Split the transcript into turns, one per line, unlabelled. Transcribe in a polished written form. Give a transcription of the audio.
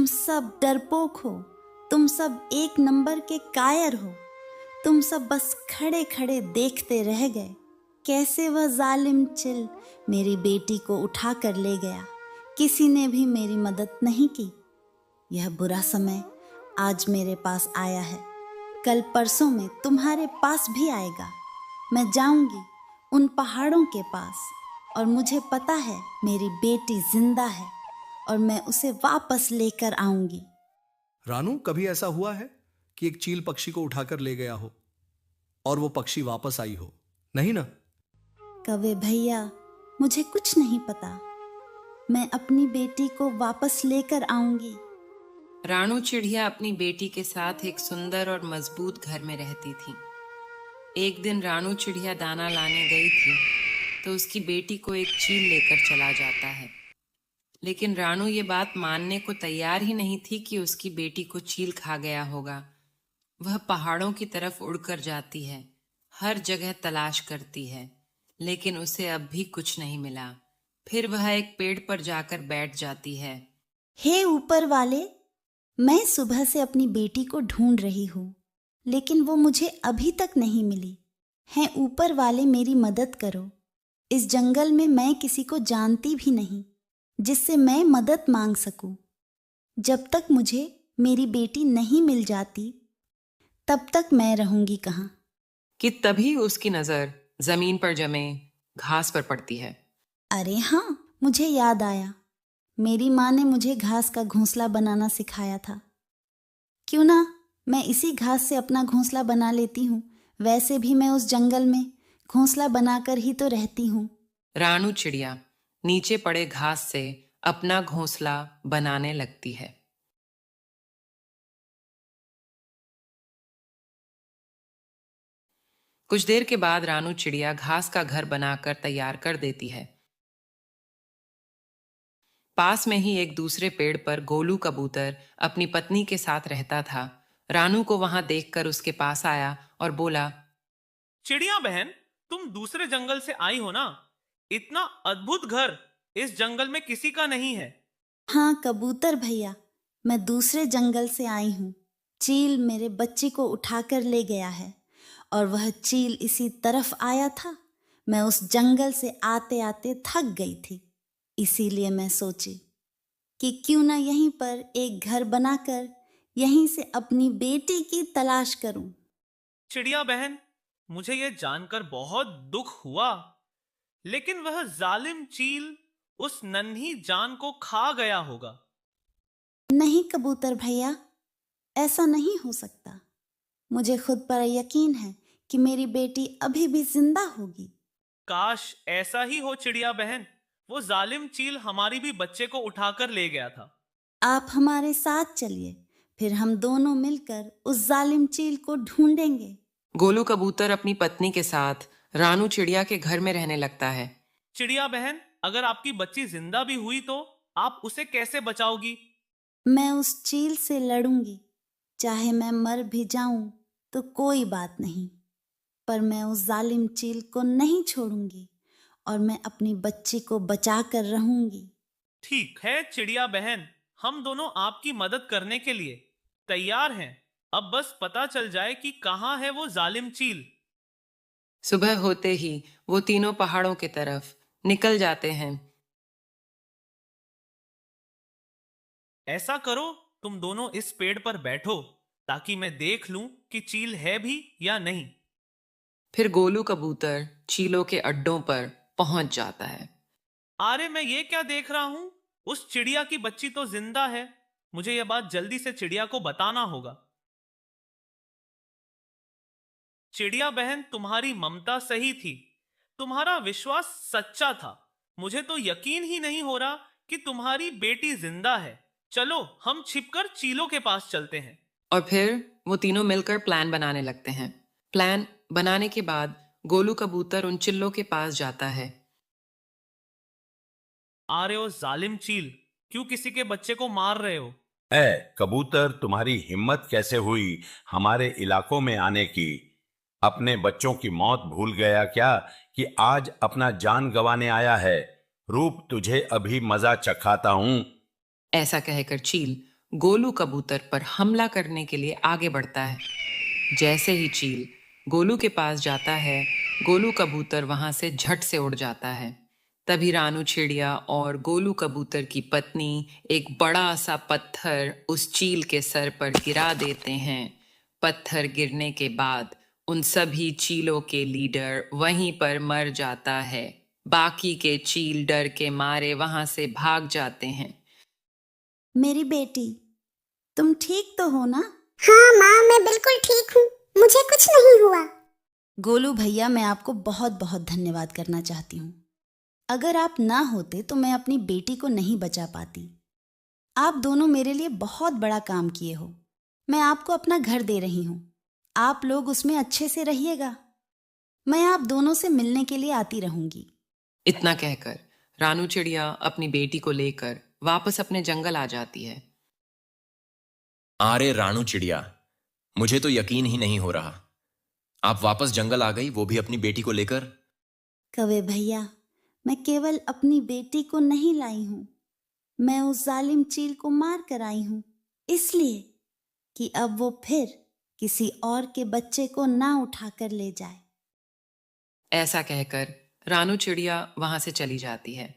तुम सब डरपोक हो, तुम सब एक नंबर के कायर हो। तुम सब बस खड़े खड़े देखते रह गए कैसे वह जालिम चिल मेरी बेटी को उठा कर ले गया। किसी ने भी मेरी मदद नहीं की। यह बुरा समय आज मेरे पास आया है, कल परसों में तुम्हारे पास भी आएगा। मैं जाऊंगी उन पहाड़ों के पास और मुझे पता है मेरी बेटी जिंदा है और मैं उसे वापस लेकर आऊंगी।
रानू, कभी ऐसा हुआ है कि एक चील पक्षी को उठाकर ले गया हो और वो पक्षी वापस आई हो? नहीं ना?
कवे भैया, मुझे कुछ नहीं पता। मैं अपनी बेटी को वापस लेकर आऊंगी।
रानू चिड़िया अपनी बेटी के साथ एक सुंदर और मजबूत घर में रहती थी। एक दिन रानू चिड़िया दाना लाने गई थी तो उसकी बेटी को एक चील लेकर चला जाता है। लेकिन रानू ये बात मानने को तैयार ही नहीं थी कि उसकी बेटी को चील खा गया होगा। वह पहाड़ों की तरफ उड़कर जाती है, हर जगह तलाश करती है, लेकिन उसे अब भी कुछ नहीं मिला। फिर वह एक पेड़ पर जाकर बैठ जाती है।
हे ऊपर वाले, मैं सुबह से अपनी बेटी को ढूंढ रही हूँ, लेकिन वो मुझे अभी तक नहीं मिली। हैं ऊपर वाले, मेरी मदद करो। इस जंगल में मैं किसी को जानती भी नहीं जिससे मैं मदद मांग सकूं। जब तक मुझे मेरी बेटी नहीं मिल जाती तब तक मैं रहूंगी कहाँ।
कि तभी उसकी नजर जमीन पर जमे घास पर पड़ती है।
अरे हाँ, मुझे याद आया, मेरी माँ ने मुझे घास का घोंसला बनाना सिखाया था। क्यों ना मैं इसी घास से अपना घोंसला बना लेती हूँ। वैसे भी मैं उस जंगल में घोंसला बनाकर ही तो रहती हूँ।
रानू चिड़िया नीचे पड़े घास से अपना घोंसला बनाने लगती है। कुछ देर के बाद रानू चिड़िया घास का घर बनाकर तैयार कर देती है। पास में ही एक दूसरे पेड़ पर गोलू कबूतर अपनी पत्नी के साथ रहता था। रानू को वहां देखकर उसके पास आया और बोला,
चिड़िया बहन, तुम दूसरे जंगल से आई हो ना? इतना अद्भुत घर इस जंगल में किसी का नहीं है।
हाँ कबूतर भैया, मैं दूसरे जंगल से आई हूँ। चील मेरे बच्चे को उठाकर ले गया है और वह चील इसी तरफ आया था। मैं उस जंगल से आते आते थक गई थी, इसीलिए मैं सोची कि क्यों ना यहीं पर एक घर बनाकर यहीं से अपनी बेटी की तलाश करूं।
चिड़िया बहन, मुझे यह जानकर बहुत दुख हुआ, लेकिन वह जालिम चील उस नन्ही जान को खा गया होगा।
नहीं कबूतर भैया, ऐसा नहीं हो सकता। मुझे खुद पर यकीन है कि मेरी बेटी अभी भी जिंदा होगी।
काश ऐसा ही हो चिड़िया बहन। वो जालिम चील हमारी भी बच्चे को उठाकर ले गया था।
आप हमारे साथ चलिए, फिर हम दोनों मिलकर उस जालिम चील को ढूंढेंगे।
गोलू कबूतर अपनी पत्नी के साथ रानू चिड़िया के घर में रहने लगता है।
चिड़िया बहन, अगर आपकी बच्ची जिंदा भी हुई तो आप उसे कैसे बचाओगी?
मैं उस चील से लड़ूंगी, चाहे मैं मर भी जाऊं तो कोई बात नहीं, पर मैं उस जालिम चील को नहीं छोड़ूंगी और मैं अपनी बच्ची को बचा कर रहूंगी।
ठीक है चिड़िया बहन, हम दोनों आपकी मदद करने के लिए तैयार हैं। अब बस पता चल जाए कि कहाँ है वो जालिम चील।
सुबह होते ही वो तीनों पहाड़ों की तरफ निकल जाते हैं।
ऐसा करो, तुम दोनों इस पेड़ पर बैठो ताकि मैं देख लूं कि चील है भी या नहीं।
फिर गोलू कबूतर चीलों के अड्डों पर पहुंच जाता है।
अरे मैं ये क्या देख रहा हूं? उस चिड़िया की बच्ची तो जिंदा है। मुझे यह बात जल्दी से चिड़िया को बताना होगा। चिड़िया बहन, तुम्हारी ममता सही थी, तुम्हारा विश्वास सच्चा था। मुझे तो यकीन ही नहीं हो रहा कि तुम्हारी बेटी जिंदा है। चलो हम छिपकर चीलों के पास चलते हैं।
और फिर वो तीनों मिलकर प्लान बनाने लगते हैं। प्लान बनाने के बाद गोलू कबूतर उन चिल्लों के पास जाता है।
आ रहे हो जालिम चील, क्यों किसी के बच्चे को मार रहे हो?
कबूतर, तुम्हारी हिम्मत कैसे हुई हमारे इलाकों में आने की? अपने बच्चों की मौत भूल गया क्या कि आज अपना जान गंवाने आया है? रूप, तुझे अभी मजा चखाता हूं।
ऐसा कहकर चील गोलू कबूतर पर हमला करने के लिए आगे बढ़ता है। जैसे ही चील गोलू के पास जाता है, गोलू कबूतर वहां से झट से उड़ जाता है। तभी रानू चिड़िया और गोलू कबूतर की पत्नी एक बड़ा सा पत्थर उस चील के सर पर गिरा देते हैं। पत्थर गिरने के बाद उन सभी चीलों के लीडर वहीं पर मर जाता है। बाकी के चील डर के मारे वहां से भाग जाते हैं।
मेरी बेटी, तुम ठीक तो हो ना?
हाँ माँ, मैं बिल्कुल ठीक हूँ, मुझे कुछ नहीं हुआ।
गोलू भैया, मैं आपको बहुत बहुत धन्यवाद करना चाहती हूँ। अगर आप ना होते तो मैं अपनी बेटी को नहीं बचा पाती। आप दोनों मेरे लिए बहुत बड़ा काम किए हो। मैं आपको अपना घर दे रही हूँ, आप लोग उसमें अच्छे से रहिएगा। मैं आप दोनों से मिलने के लिए आती रहूंगी।
इतना कहकर रानू चिड़िया अपनी बेटी को लेकर वापस अपने जंगल आ जाती है।
अरे रानू चिड़िया, मुझे तो यकीन ही नहीं हो रहा, आप वापस जंगल आ गई, वो भी अपनी बेटी को लेकर।
कवे भैया, मैं केवल अपनी बेटी को नहीं लाई हूँ, मैं उस जालिम चील को मार कर आई हूँ, इसलिए कि अब वो फिर किसी और के बच्चे को ना उठा कर ले जाए।
ऐसा कहकर रानू चिड़िया वहां से चली जाती है।